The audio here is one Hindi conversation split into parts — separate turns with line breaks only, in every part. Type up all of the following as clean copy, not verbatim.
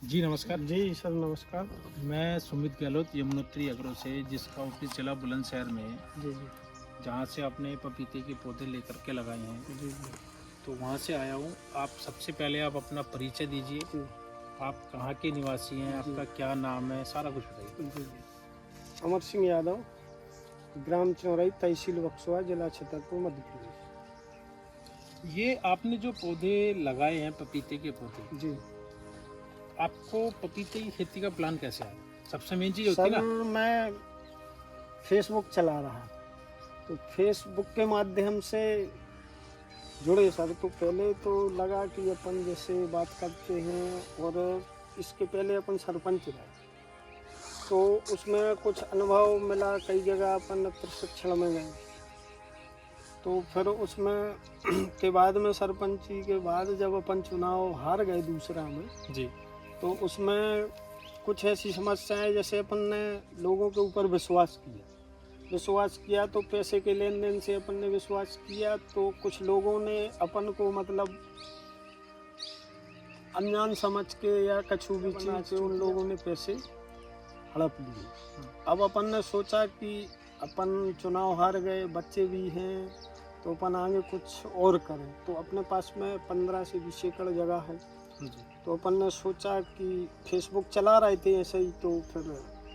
जी नमस्कार।
जी सर, नमस्कार।
मैं सुमित गहलोत यमुनोत्री एग्रो से, जिसका ऑफिस जिला बुलंदशहर में है,
जी, जी।
जहाँ से आपने पपीते के पौधे लेकर के लगाए हैं,
जी, जी।
तो वहाँ से आया हूँ। आप सबसे पहले आप अपना परिचय दीजिए।
जी,
आप कहाँ के निवासी हैं,
जी।
आपका क्या नाम है, सारा कुछ बताइए।
जी, जी। अमर सिंह यादव, ग्राम चौरई, तहसील बक्सवा, जिला छतरपुर, मध्य प्रदेश।
ये आपने जो पौधे लगाए हैं, पपीते के पौधे,
जी।
आपको पपीते की खेती का प्लान कैसे आया? सबसे मेन चीज़ होती
सर,
है ना।
मैं फेसबुक चला रहा था, तो फेसबुक के माध्यम से जुड़े सर। तो पहले तो लगा कि अपन जैसे बात करते हैं, और इसके पहले अपन सरपंच रहे, तो उसमें कुछ अनुभव मिला। कई जगह अपन प्रशिक्षण में गए, तो फिर उसमें के बाद में सरपंची के बाद जब अपन चुनाव हार गए दूसरा में,
जी।
तो उसमें कुछ ऐसी समस्याएं, जैसे अपन ने लोगों के ऊपर विश्वास किया तो पैसे के लेन देन से अपन ने विश्वास किया, तो कुछ लोगों ने अपन को मतलब अनजान समझ के या कछु भी चीज से उन लोगों ने पैसे हड़प लिए। अब अपन ने सोचा कि अपन चुनाव हार गए, बच्चे भी हैं, तो अपन आगे कुछ और करें। तो अपने पास में 15 से 20 एकड़ जगह है,
जी।
तो अपन ने सोचा कि फेसबुक चला रहे थे ऐसे ही, तो फिर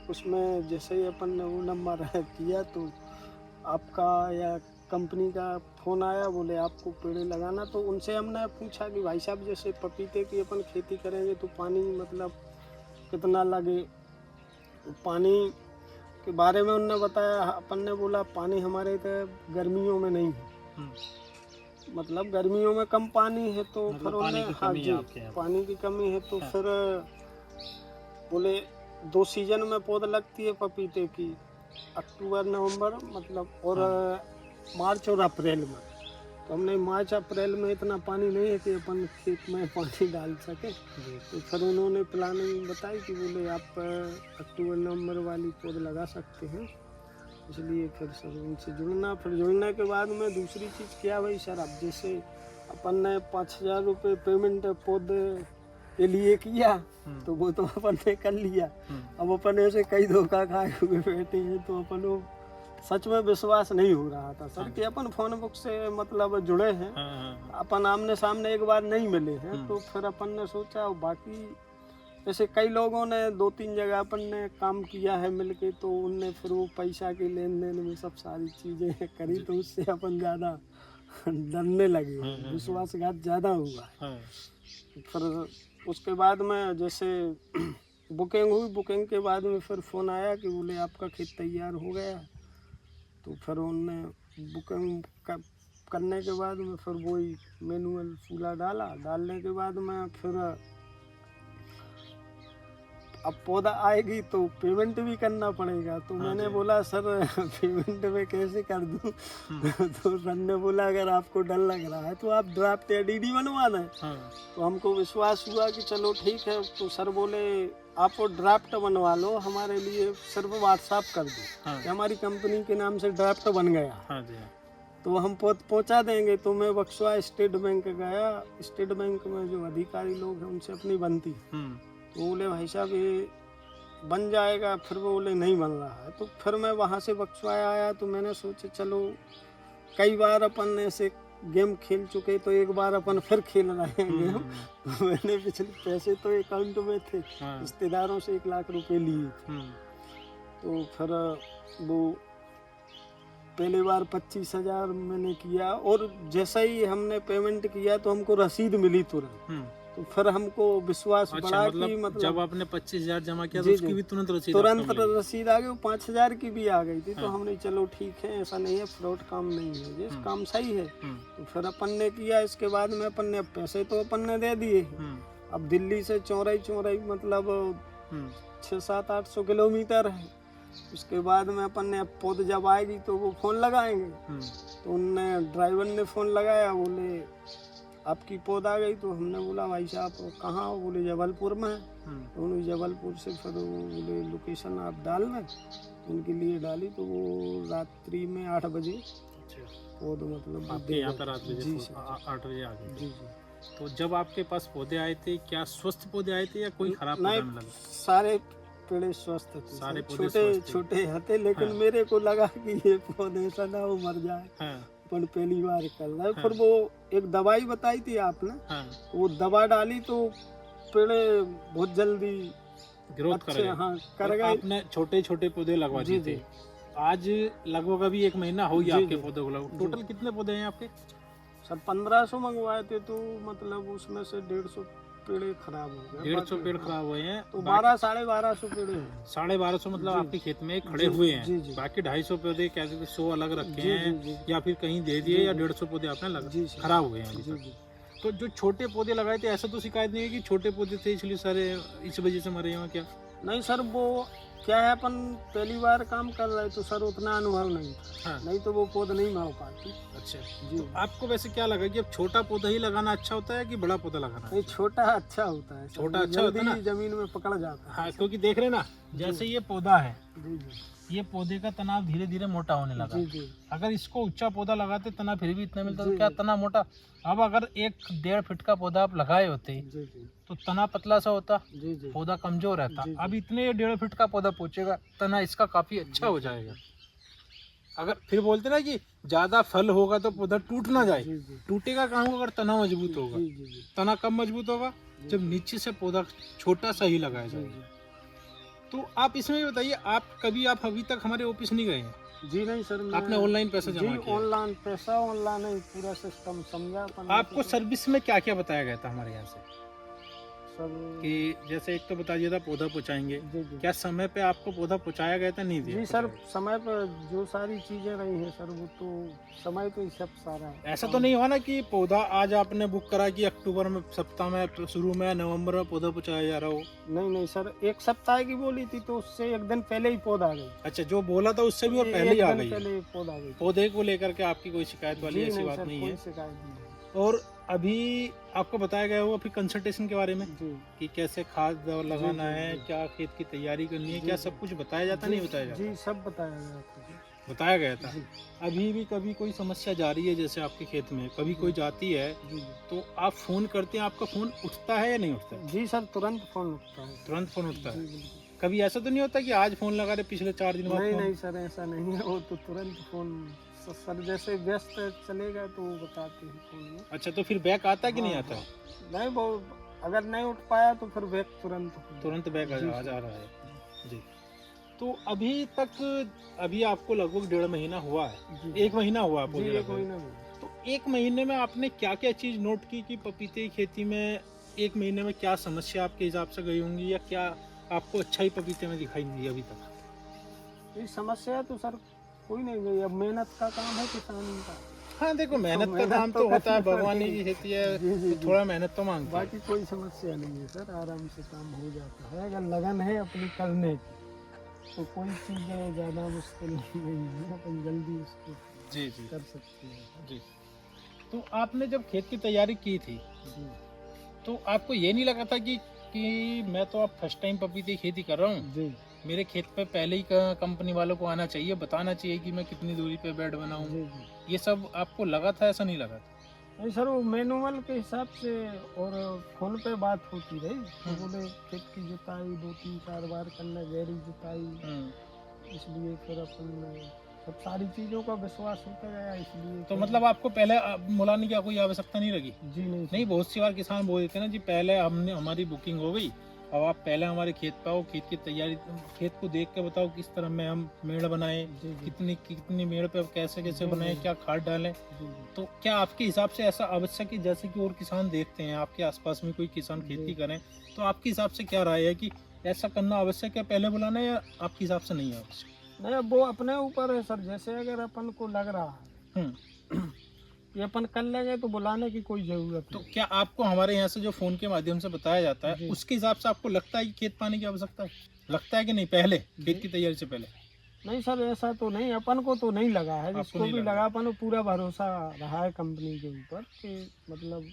उसमें जैसे ही अपन ने वो नंबर किया, तो आपका या कंपनी का फ़ोन आया, बोले आपको पेड़ लगाना। तो उनसे हमने पूछा कि भाई साहब, जैसे पपीते की अपन खेती करेंगे तो पानी मतलब कितना लगे। तो पानी के बारे में उन्होंने बताया। अपन ने बोला पानी हमारे इधर गर्मियों में नहीं है, मतलब गर्मियों में कम पानी है, तो
मतलब
फिर
पानी
उन्हें
की
हाँ
कमी है
जी,
आपके यहाँ।
पानी की कमी है। तो
हाँ।
फिर बोले 2 सीजन में पौध लगती है पपीते की, अक्टूबर नवंबर मतलब, और मार्च और अप्रैल में। तो हमने मार्च अप्रैल में इतना पानी नहीं है कि अपन खेत में पानी डाल सके। तो फिर उन्होंने प्लानिंग बताई कि बोले आप अक्टूबर नवंबर वाली पौध लगा सकते हैं। इसलिए फिर सर उनसे जुड़ना, फिर जुड़ने के बाद में दूसरी चीज़ क्या भाई सर, अब जैसे अपन ने 5,000 रुपये पेमेंट पौधे के लिए किया, तो वो तो अपन ने कर लिया। अब अपन ऐसे कई धोखा खाए हुए बैठे हैं, तो अपन को सच में विश्वास नहीं हो रहा था सर कि अपन फोन बुक से मतलब जुड़े हैं, अपन आमने सामने एक बार नहीं मिले हैं। तो फिर अपन ने सोचा, बाकी जैसे कई लोगों ने 2-3 जगह अपन ने काम किया है मिलके, तो उनने फिर वो पैसा के लेन देन में सब सारी चीज़ें करी, तो उससे अपन ज़्यादा डरने लगे, विश्वासघात ज़्यादा हुआ है। फिर उसके बाद में जैसे बुकिंग हुई, बुकिंग के बाद में फिर फ़ोन आया कि बोले आपका खेत तैयार हो गया। तो फिर उनने बुकिंग करने के बाद में फिर वही मैनुअल चूल्हा डालने के बाद में फिर अब पौधा आएगी तो पेमेंट भी करना पड़ेगा। तो मैंने बोला सर पेमेंट में कैसे कर दूं? तो सर ने बोला अगर आपको डर लग रहा है तो आप ड्राफ्ट या डीडी बनवाना है। तो हमको विश्वास हुआ कि चलो ठीक है। तो सर बोले आप वो ड्राफ्ट बनवा लो, हमारे लिए सिर्फ व्हाट्सएप कर दो कि हमारी कंपनी के नाम से ड्राफ्ट बन गया, तो हम पहुंचा देंगे। तो मैं बक्सवा स्टेट बैंक गया, स्टेट बैंक में जो अधिकारी लोग हैं उनसे अपनी बनती, तो बोले भाई साहब ये बन जाएगा, फिर वो बोले नहीं बन रहा है। तो फिर मैं वहाँ से बक्सवा आया, तो मैंने सोचा चलो कई बार अपन ऐसे गेम खेल चुके, तो एक बार अपन फिर खेल रहे हैं गेम। तो मैंने पिछले पैसे तो अकाउंट में थे, रिश्तेदारों से 1 लाख रुपए लिए थे। तो फिर वो पहली बार 25,000 मैंने किया, और जैसे ही हमने पेमेंट किया तो हमको रसीद मिली तुरंत। तो फिर हमको विश्वास बढ़ा कि मतलब
जब आपने 25,000 जमा किया तो उसकी भी तुरंत
रसीद आ गई, 5,000 की भी आ गई थी। तो हमने चलो ठीक है, ऐसा नहीं है, फ्रॉड काम नहीं है, ये काम सही है। तो फिर अपन ने किया। इसके बाद में अपन ने पैसे तो अपन ने दे दिए। अब दिल्ली से चौरई मतलब 600-800 किलोमीटर है। उसके बाद में अपन ने पौध जब आएगी तो वो फ़ोन लगाएंगे। तो उनने ड्राइवर ने फ़ोन लगाया, बोले आपकी पौध आ गई। तो हमने बोला भाई साहब कहाँ हो? बोले जबलपुर में है। तो उन्होंने जबलपुर से फिर बोले लोकेशन आप डालना, उनके लिए डाली। तो वो रात्रि में 8 बजे पौध मतलब
आपके यहाँ पर रात
जी सर,
8 बजे आ गई।
जी जी।
तो जब आपके पास पौधे आए थे, क्या स्वस्थ पौधे आए थे या कोई खराब
नहीं,
पौधा मिला?
सारे पेड़ स्वस्थ थे
सारे
सर।
पौधे
छोटे
स्वस्थ थे।
छोटे हते, लेकिन
हाँ।
मेरे को लगा कि ये पौधे ऐसा ना हो मर जाए,
हाँ
पर पहली बार कर रहा है।
हाँ।
फिर वो एक दवाई बताई थी आपने,
हाँ,
वो दवा डाली तो पेड़ बहुत जल्दी
ग्रोथ
अच्छे
करेगा।
हाँ कर
और
गए।
आपने छोटे छोटे पौधे लगवा
जी
दिए थे।
जी
आज लगभग अभी 1 महीना हो गया
जी
आपके
जी
पौधे को लगभग।
जी।
टोटल कितने पौधे हैं आपके?
सर 1500 मंगवाए थे, तो मतलब उसमें से 150 पेड़ खराब हो गए।
150 पेड़
हाँ,
खराब हुए हैं,
तो
बाकी
1200-1250 पेड़ हैं।
1250 मतलब
जी
आपकी खेत में खड़े
जी
हुए हैं।
जी जी
बाकी 250 पौधे कैसे 100 अलग रखे
जी
हैं
जी
या फिर कहीं दे दिए
जी
या
जी
150 पौधे आपने लगा
जी सर।
खराब हुए हैं अभी
जी
तक।
जी।
तो जो छोटे पौधे लगाए थे ऐसा तो शिकायत नहीं है कि छोटे पौधे थे इसलिए सारे इस वजह से मरे हैं क्या?
नहीं सर, वो क्या है, अपन पहली बार काम कर रहे तो सर उतना अनुभव नहीं था,
हाँ।
नहीं तो वो पौध नहीं मर पाती।
अच्छा,
जी
तो आपको वैसे क्या लगा कि अब छोटा पौधा ही लगाना अच्छा होता है कि बड़ा पौधा लगाना?
नहीं, छोटा अच्छा होता है सर,
छोटा
वो
अच्छा होता है
जल्दी जमीन में पकड़ जाता है।
हाँ, क्योंकि देख रहे ना, जैसे ये पौधा है,
जी जी
ये पौधे का तनाव धीरे धीरे मोटा होने लगा।
जी जी
अगर इसको ऊंचा पौधा लगाते तना फिर भी इतना मिलता, तो
जी,
क्या
जी।
तना मोटा? अब अगर 1-1.5 फीट का पौधा आप लगाए होते
जी जी
तो तना पतला सा होता,
जी जी
पौधा कमजोर रहता।
जी, जी।
अब इतने 1.5 फीट का पौधा पहुंचेगा, तना इसका काफी अच्छा हो जाएगा। अगर फिर बोलते ना कि ज्यादा फल होगा तो पौधा टूट ना जाए,
जी जी
टूटेगा कहाँ होगा? अगर तना मजबूत होगा।
जी जी जी
तना कब मजबूत होगा? जब नीचे से पौधा छोटा सा ही लगाया
जी
जाएगा। तो आप इसमें ये बताइए, आप अभी तक हमारे ऑफिस नहीं गए हैं?
जी। नहीं सर, मैं
आपने ऑनलाइन पैसा जमा
जी
किया है?
ऑनलाइन पैसा, ऑनलाइन ही पूरा सिस्टम समझा अपन।
आपको सर्विस में क्या क्या बताया गया था हमारे यहाँ से?
सर
कि जैसे एक तो बता दिया था पौधा पहुँचाएंगे,
जी जी
क्या समय पे आपको पौधा पहुँचाया गया था? नहीं दिया
जी सर,
पहुँचाया
समय पर जो सारी चीजें रही हैं सर, वो तो समय पे ही सब सारा है।
गया? ऐसा तो नहीं हुआ ना कि पौधा आज आपने बुक करा कि अक्टूबर में सप्ताह में शुरू में नवंबर में पौधा पहुँचाया जा रहा हो?
नहीं नहीं सर, एक सप्ताह की बोली थी तो उससे एक दिन पहले ही पौधा आ गई।
अच्छा, जो बोला था उससे भी और पहले ही
एक
आ
दिन
गई?
पहले ही पौधा आ गई।
पौधे को लेकर के आपकी कोई शिकायत वाली
जी
ऐसी
नहीं
बात
सर,
नहीं
कोई
है?
शिकायत नहीं है।
और अभी आपको बताया गया होगा फिर कंसल्टेशन के बारे में
जी
कि कैसे खाद लगाना
जी,
है,
जी।
क्या खेत की तैयारी करनी है,
जी,
क्या
जी।
सब कुछ बताया जाता नहीं बताया जाता?
जी सब बताया गया था।
बताया गया था।
जी
अभी भी कभी कोई समस्या जा रही है जैसे आपके खेत में कभी कोई जाती है
जी जी
तो आप फोन करते हैं, आपका फोन उठता है या नहीं उठता है?
जी सर, तुरंत फोन उठता है।
तुरंत फोन उठता
जी
है?
बिल्कुल।
कभी ऐसा तो नहीं होता कि आज फोन लगा रहे पिछले 4 दिन बाद
नहीं
फोन?
नहीं सर, ऐसा नहीं है, वो तो तुरंत फोन सर जैसे व्यस्त चलेगा तो वो बताते हैं फोन में।
अच्छा, तो फिर बैक आता है कि नहीं
हाँ,
आता?
नहीं, वो अगर नहीं उठ पाया तो फिर बैग तुरंत
तुरंत बैक आ
जी,
जा रहा है जी। तो अभी आपको लगभग 1.5 महीना हुआ है,
जी
1 महीना हुआ
जी,
पौधे
एक
लगाए।
महीना में।
तो 1 महीने में आपने क्या क्या चीज नोट की कि पपीते की खेती में 1 महीने में क्या समस्या आपके हिसाब से गई होंगी या क्या आपको अच्छा ही पपीते में दिखाई दी अभी तक?
ये समस्या तो सर कोई नहीं गई, अब मेहनत का काम है किसानी का।
हाँ देखो, मेहनत का
मेहनत
काम
तो
तो होता है,
करनी
भगवान
पड़ेगी।
की खेती है
जी, जी,
तो
जी।
थोड़ा मेहनत तो मांगता है।
बाकी कोई समस्या नहीं है सर, आराम से काम हो जाता है अगर लगन है अपनी करने की, तो कोई चीज़ ज़्यादा मुश्किल नहीं है, अपन जल्दी उसको
जी जी
कर सकते हैं।
जी। तो आपने जब खेत की तैयारी की थी
जी
तो आपको ये नहीं लगा था कि मैं तो अब फर्स्ट टाइम पपीते की खेती कर रहा हूँ,
जी
मेरे खेत पे पहले ही कंपनी वालों को आना चाहिए, बताना चाहिए कि मैं कितनी दूरी पे बेड बनाऊं?
जी जी।
ये सब आपको लगा था? ऐसा नहीं लगा था?
नहीं सर, वो मैनुअल के हिसाब से और फोन पे बात होती रही, तो बोले खेत की जुताई 2-3-4 बार करना, गहरी जुताई, इसलिए फिर अपन सब सारी चीज़ों का विश्वास होता गया, इसलिए
तो
फिर-
मतलब आपको पहले बुलाने की कोई आवश्यकता नहीं लगी?
जी नहीं
नहीं, बहुत सी बार किसान बोल देते हैं ना जी, पहले हमारी बुकिंग हो गई, अब आप पहले हमारे खेत पे आओ, खेत की तैयारी, खेत को देख के बताओ किस तरह में हम मेड़ बनाएं,
जी जी
कितनी मेड़ पे कैसे कैसे
जी,
बनाएं,
जी।
क्या खाद डालें।
जी जी।
तो क्या आपके हिसाब से ऐसा आवश्यक है, जैसे कि और किसान देखते हैं आपके आसपास में कोई किसान खेती
जी।
करें, तो आपके हिसाब से क्या राय है कि ऐसा करना आवश्यक है पहले बुलाना, या आपके हिसाब से नहीं है आवश्यक?
नहीं, अब वो अपने ऊपर है सर, जैसे अगर अपन को लग रहा है
हम्म।
कि अपन कर लेंगे तो बुलाने की कोई जरूरत
तो
नहीं।
क्या आपको हमारे यहाँ से जो फोन के माध्यम से बताया जाता है
जी।
उसके हिसाब से आपको लगता है कि खेत पानी की आवश्यकता है? लगता है कि नहीं पहले खेत की तैयारी से पहले?
नहीं सर, ऐसा तो नहीं, अपन को तो नहीं लगा है,
आपको
जिसको
नहीं
भी
लगा?
लगा अपन को पूरा भरोसा रहा है कंपनी के ऊपर कि मतलब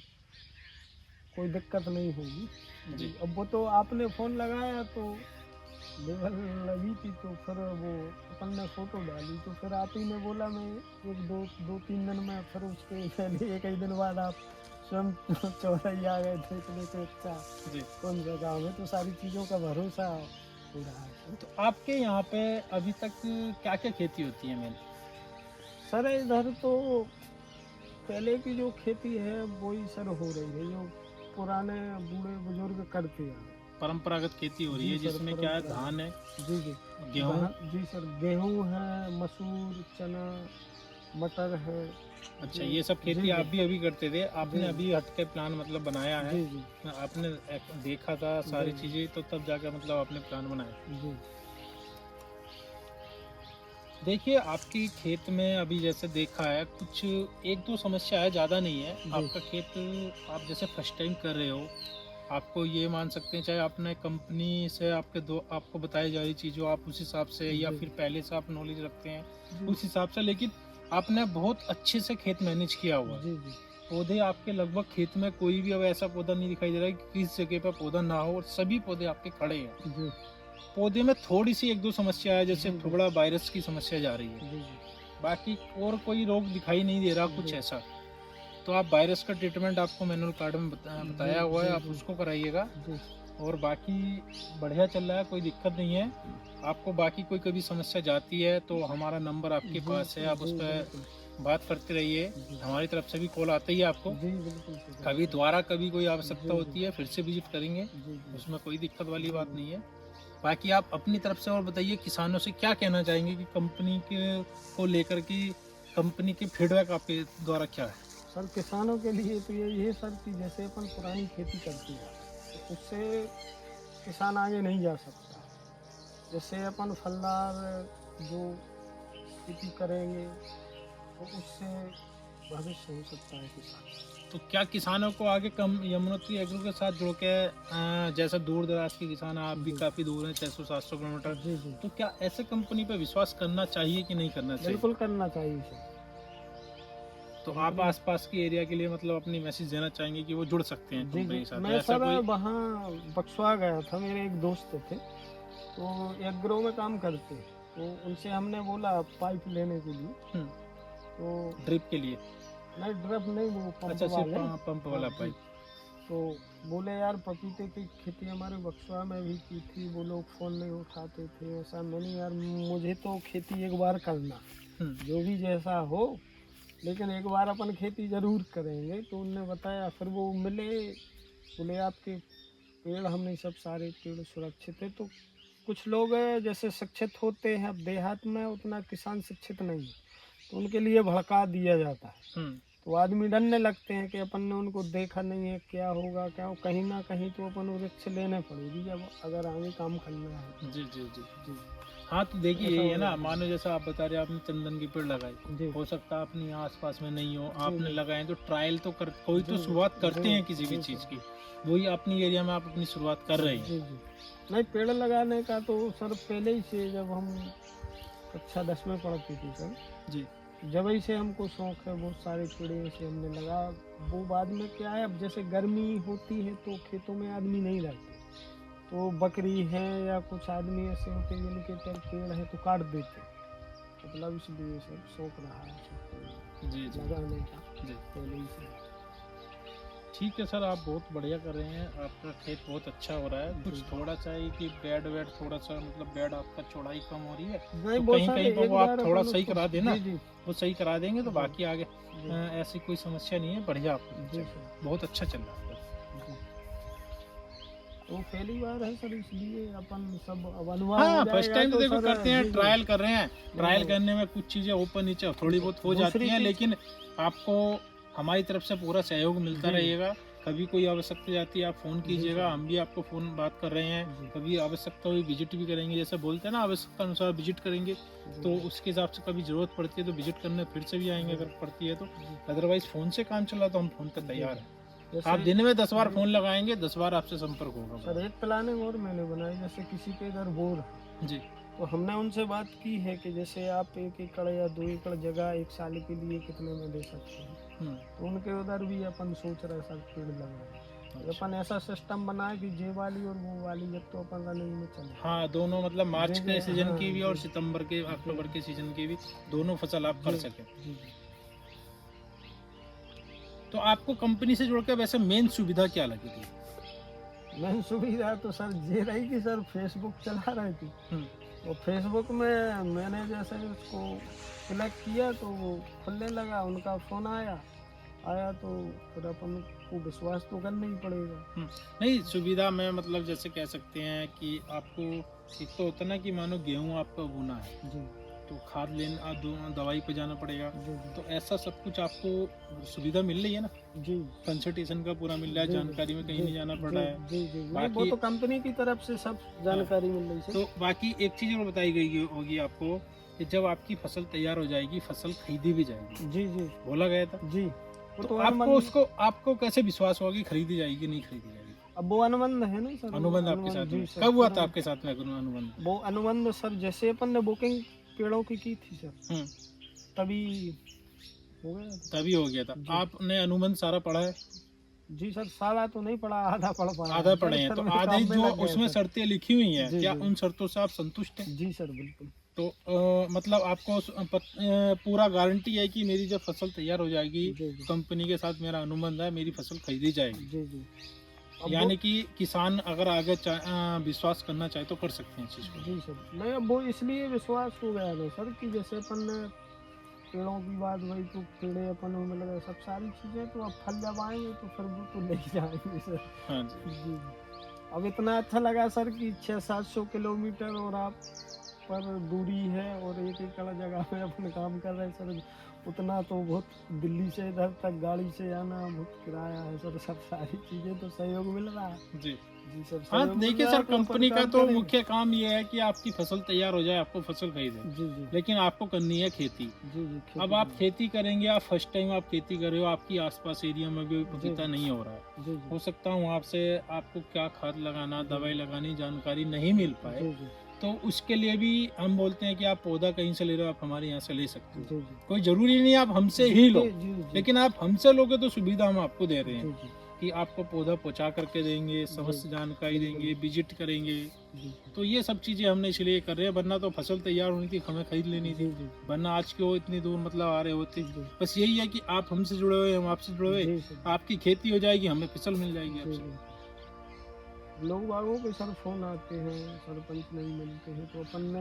कोई दिक्कत नहीं होगी।
जी।
अब वो तो आपने फोन लगाया तो लेवल लगी थी, तो फिर वो अपन ने फोटो डाली, तो फिर आप ही ने बोला मैं 1-2-3 दिन में, फिर उसके पहले एक ही दिन बाद आप स्वयं चौराई आ गए थे, इतने से अच्छा
जी।
कौन सा गाँव में, तो सारी चीज़ों का भरोसा हो रहा है।
तो आपके यहाँ पे अभी तक क्या क्या खेती होती है मेन?
सर इधर तो पहले की जो खेती है वही सर हो रही है, जो पुराने बूढ़े बुजुर्ग करते हैं।
परंपरागत खेती हो रही
जी
है
सर,
जिसमें क्या है,
परंपरा।
धान है,
जी जी।
गेहूँ।
जी सर, गेहूँ है, मसूर, चना, मटर है।
अच्छा,
जी
ये सब
जी
खेती
जी
आप भी अभी करते थे,
जी
आपने अभी हटके प्लान मतलब बनाया है,
जी जी
आपने देखा था सारी
जी
चीजें, तो तब जाकर मतलब आपने प्लान बनाया।
जी
देखिए आपकी खेत में अभी जैसे देखा है, कुछ एक दो समस्या है, ज़्यादा नहीं है।
जी
आपका खेत आप जैसे फर्स्ट टाइम कर रहे हो, आपको ये मान सकते हैं, चाहे आपने कंपनी से आपके दो आपको बताई जा रही चीज़ों आप उस हिसाब से, या
जी
फिर पहले से आप नॉलेज रखते हैं
जी
उस हिसाब से, लेकिन आपने बहुत अच्छे से खेत मैनेज किया हुआ है।
जी जी
पौधे आपके लगभग खेत में कोई भी अब ऐसा पौधा नहीं दिखाई दे रहा है कि किस जगह पर पौधा ना हो, और सभी पौधे आपके खड़े हैं।
जी
पौधे में थोड़ी सी एक दो समस्या है, जैसे
जी
थोड़ा वायरस की समस्या जा रही है,
जी
बाकी और कोई रोग दिखाई नहीं दे रहा कुछ
जी
ऐसा। तो आप वायरस का ट्रीटमेंट आपको मैनुअल कार्ड में
जी
बताया हुआ है,
जी
आप
जी
उसको कराइएगा।
जी
और बाकी बढ़िया चल रहा है, कोई दिक्कत नहीं है। आपको बाकी कोई कभी समस्या जाती है तो हमारा नंबर आपके
जी
पास है, आप उस
जी
पर
बिल्कुल।
बात करते रहिए।
जी
हमारी तरफ से भी कॉल आता ही है आपको।
जी बिल्कुल सर,
कभी दोबारा कभी कोई आवश्यकता
जी
होती है फिर से विजिट करेंगे,
जी जी
उसमें कोई दिक्कत वाली
जी
बात नहीं है। बाकी आप अपनी तरफ से और बताइए, किसानों से क्या कहना चाहेंगे कि कंपनी के को लेकर की कंपनी के फीडबैक आपके द्वारा क्या है?
सर किसानों के लिए तो यही है सर कि जैसे अपन पुरानी खेती करते हैं तो उससे किसान आगे नहीं जा सकता। जैसे अपन फलदार जो खेती करेंगे तो उससे भविष्य हो सकता है किसान।
तो क्या किसानों को आगे कम यमुनोत्री एग्रो के साथ जुड़ के जैसे दूर दराज के किसान, आप भी
जी
काफ़ी दूर हैं 600-700 किलोमीटर,
जी जी
तो क्या ऐसे कंपनी पे विश्वास करना चाहिए कि नहीं करना चाहिए?
बिल्कुल करना चाहिए सर।
तो आप
कंपनी।
आसपास के एरिया के लिए मतलब अपनी मैसेज देना चाहेंगे कि वो जुड़ सकते हैं
जी
कंपनी
जी,
के साथ, तो
मैं
ऐसा
सर
कोई?
वहाँ बक्सवा गया था, मेरे एक दोस्त थे तो एग्रो में काम करते, तो उनसे हमने बोला पाइप लेने के लिए। तो
ड्रिप के लिए?
नहीं ड्रिप नहीं, वो पंप
अच्छा, सिर्फ
वाले।
पंप
हाँ
वाला
जी।
पाइप।
तो बोले यार पपीते की खेती हमारे बक्सवा में भी की थी, वो लोग फ़ोन नहीं उठाते थे, ऐसा। मैंने यार मुझे तो खेती एक बार करना, जो भी जैसा हो, लेकिन एक बार अपन खेती ज़रूर करेंगे। तो उनने बताया, फिर वो मिले, बोले आपके पेड़, हमने सब सारे पेड़ सुरक्षित है। तो कुछ लोग जैसे शिक्षित होते हैं, अब देहात में उतना किसान शिक्षित नहीं है, तो उनके लिए भड़का दिया जाता है। तो आदमी डरने लगते हैं कि अपन ने उनको देखा नहीं है, क्या होगा क्या हो, कहीं ना कहीं तो अपन को रिस्क लेने पड़ेगी जब अगर आगे काम करना है।
जी जी जी।
जी
हाँ तो देखिए
ऐसा
यही
हो
है ना,
जाता
मानो जैसा आप बता रहे हैं आपने चंदन की पेड़ लगाई,
है। जी
हो सकता है अपने यहाँ आसपास में नहीं हो,
जी
आपने
जी
लगाए तो ट्रायल तो कर, कोई तो
जी
शुरुआत करते
जी
हैं किसी भी
जी
चीज़
सर।
की, वही अपनी एरिया में आप अपनी शुरुआत कर रहे हैं।
जी जी। नहीं, पेड़ लगाने का तो सर पहले ही से, जब हम कक्षा 10 में पढ़ती थी सर,
जी
जब ही से हमको शौक है, बहुत सारे पेड़ से हमने लगा। वो बाद में क्या है, अब जैसे गर्मी होती है तो खेतों में आदमी नहीं रहते, तो बकरी है या कुछ आदमी ऐसे होते हैं जिनके पेड़ है तो काट देते, मतलब इसलिए सर शौक रहा है सबको
जी जी
लगाने का
जी।
पहले ही से।
ठीक है सर, आप बहुत बढ़िया कर रहे हैं, आपका खेत बहुत अच्छा हो रहा है। कुछ
जी।
थोड़ा सा है कि बेड वेड थोड़ा सा, मतलब बेड आपका चौड़ाई कम हो रही है,
नहीं
तो
वो
कहीं
सर
कहीं पर
एक
वो आप
बार
थोड़ा
अपन
सही
उसको।
करा देना,
जी जी
वो सही करा देंगे तो
जी
बाकी आगे
जी
ऐसी कोई समस्या नहीं है, बढ़िया आपका
जी
चल रहा है, बहुत अच्छा चल रहा है।
जी। तो पहली बार है सर, इसलिए अपन सब अब अनुभव हो
हाँ फर्स्ट
जाएगा
टाइम तो
तो
देखो
सर।
करते हैं,
जी जी।
ट्रायल कर रहे हैं, ट्रायल
नहीं,
करने में कुछ चीज़ें ऊपर नीचे थोड़ी बहुत हो जाती
दूसरी
हैं,
चीज।
लेकिन आपको हमारी तरफ से पूरा सहयोग मिलता
जी
रहेगा। कभी कोई आवश्यकता जाती है आप फ़ोन
जी
कीजिएगा,
सर।
हम भी आपको फ़ोन बात कर रहे हैं।
जी
कभी आवश्यकता हुई विजिट भी करेंगे, जैसे बोलते हैं ना आवश्यकता अनुसार विजिट करेंगे,
जी
तो
जी
उसके हिसाब से कभी ज़रूरत पड़ती है तो विजिट करने फिर से भी आएंगे
जी
अगर पड़ती है तो।
जी।
अदरवाइज़ फ़ोन से काम चला तो हम फ़ोन पर
जी।
तैयार हैं।
जैसे
आप दिन में 10 बार
जी
फ़ोन लगाएंगे, 10 बार आपसे संपर्क होगा
सर,
हमारा।
एक प्लानिंग और मैंने बनाई, जैसे किसी के इधर बोर है
जी
तो हमने उनसे बात की है कि जैसे आप 1 एकड़ या 2 एकड़ जगह 1 साल के लिए कितने में दे सकते हैं, तो उनके उधर भी अपन सोच रहे सर पेड़ लगाए। तो अपन ऐसा सिस्टम बनाए कि जे वाली और वो वाली, जब तो अपन रनिंग में चले।
हाँ दोनों, मतलब मार्च
जी
के
जी
सीजन
हाँ
की भी और
जी
सितंबर के अक्टूबर के सीजन की भी, दोनों फसल आप कर
जी
सकें।
जी जी।
तो आपको कंपनी से जुड़ के वैसे मेन सुविधा क्या लगी थी?
मेन सुविधा तो सर ये रही कि सर फेसबुक चला रही थी,
हम्म,
और फेसबुक में मैंने जैसे उसको क्लिक किया तो वो खुलने लगा, उनका फ़ोन आया तो फिर अपन को विश्वास तो करना ही पड़ेगा।
नहीं सुविधा में मतलब जैसे कह सकते हैं कि आपको एक तो होता ना कि मानो गेहूं आपका बोना है
जी
तो खाद लेना दवाई पे जाना पड़ेगा,
जी
तो ऐसा सब कुछ आपको सुविधा मिल रही है ना,
जी
कंसल्टेशन का पूरा मिल रहा है,
जी,
जानकारी में कहीं
जी,
नहीं जाना पड़
जी,
रहा है।
जी जी नहीं, वो
बाकी
तो कंपनी की तरफ से सब जानकारी मिल रही है।
तो बाकी एक चीज और बताई गई होगी आपको कि जब आपकी फसल तैयार हो जाएगी, फसल खरीदी भी जाएगी,
जी जी
बोला गया था।
जी वो
तो
तो
आपको
अनुबंध,
उसको आपको कैसे विश्वास होगा कि खरीदी जाएगी नहीं खरीदी जाएगी?
अब वो अनुबंध है ना सर, वो
अनुबंध आपके साथ
जी
में
सर,
कब हुआ था?
तुरंत।
आपके साथ में अनुबंध?
वो अनुबंध सर जैसे अपन ने बुकिंग पेड़ों की थी सर, तभी हो गया था।
तभी हो गया था।
जी।
आपने अनुबंध सारा पढ़ा है?
जी सर, सारा तो नहीं पढ़ा, आधा पढ़ पाया
आधा
है
पढ़े
सर,
हैं,
फिर
तो
मैं
आधे
काम में
जो
लग गया
उसमें
सर।
शर्तें लिखी हुई हैं,
जी
क्या
जी
उन शर्तों से आप संतुष्ट हैं?
जी सर बिल्कुल।
तो मतलब आपको पूरा गारंटी है कि मेरी जब फसल तैयार हो जाएगी,
जी जी
कंपनी के साथ मेरा अनुबंध है, मेरी फसल खरीदी जाएगी।
जी जी अब
यानी कि किसान अगर आगे विश्वास करना चाहे तो कर सकते हैं इस चीज़ को।
जी सर, नहीं अब वो इसलिए विश्वास हो गया था सर कि जैसे अपन ने पेड़ों की बात वही, तो पेड़े अपन में लगा सब सारी चीज़ें, तो अब फल जब आएंगे तो फिर वो तो ले ही जाएंगे सर।
हाँ जी।
जी अब इतना अच्छा लगा सर कि 600-700 किलोमीटर और आप पर दूरी है और एक एकड़ जगह में अपन काम कर रहे हैं सर, उतना तो बहुत, दिल्ली से इधर तक गाड़ी से आना बहुत किराया है सर, सब सारी चीज़ें तो सहयोग मिल रहा है।
जी
जी सर
हाँ,
सहयोग मिल
देखिए
रहा
सर,
है तो अपन
कंपनी का
काम
तो
करें।
मुख्य काम ये है कि आपकी फसल तैयार हो जाए, आपको फसल खरीदे,
जी जी
लेकिन आपको करनी है खेती।
जी जी
अब आप खेती करेंगे, आप फर्स्ट टाइम आप खेती कर रहे हो, आपकी आसपास एरिया में भी पपीता
जी।
नहीं हो रहा है,
जी
हो
जी
सकता है वहाँ से आपको क्या खाद लगाना,
जी।
दवाई लगानी जानकारी नहीं मिल पाए,
जी जी
तो उसके लिए भी हम बोलते हैं कि आप पौधा कहीं से ले रहे हो, आप हमारे यहाँ से ले सकते हो।
जी जी
कोई जरूरी नहीं आप हमसे
जी
ही लो,
जी जी
लेकिन आप हमसे लोगे तो सुविधा हम आपको दे रहे
जी
हैं
जी
कि आपको पौधा पहुँचा करके देंगे, समस्त जानकारी
बिल्कुल।
देंगे, विजिट करेंगे।
जी
तो ये सब चीज़ें हमने इसलिए कर रहे हैं, वरना तो फसल तैयार होनी थी, हमें खरीद लेनी
जी
थी,
जी
वरना आज क्यों इतनी दूर मतलब आ रहे होते।
जी
बस यही है कि आप हमसे जुड़े हुए, हम आपसे जुड़े हुए,
जी सर
आपकी खेती हो जाएगी, हमें फसल मिल जाएगी
जी
आपसे।
जी लोग बागों के सर फोन आते हैं, सरपंच नहीं मिलते हैं, तो अपन ने,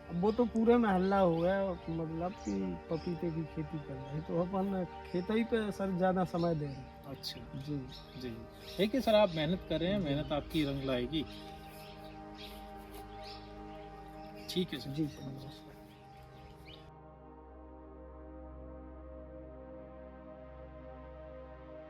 अब वो तो पूरे में हल्ला हो गया मतलब कि पपीते की खेती कर रहे हैं, तो अपन खेती पे सर ज़्यादा समय दे रहे हैं।
अच्छा
जी
जी, ठीक है सर, आप मेहनत कर रहे हैं,
जी।
मेहनत आपकी रंग लाएगी। ठीक है सर।
जी सर नमस्कार।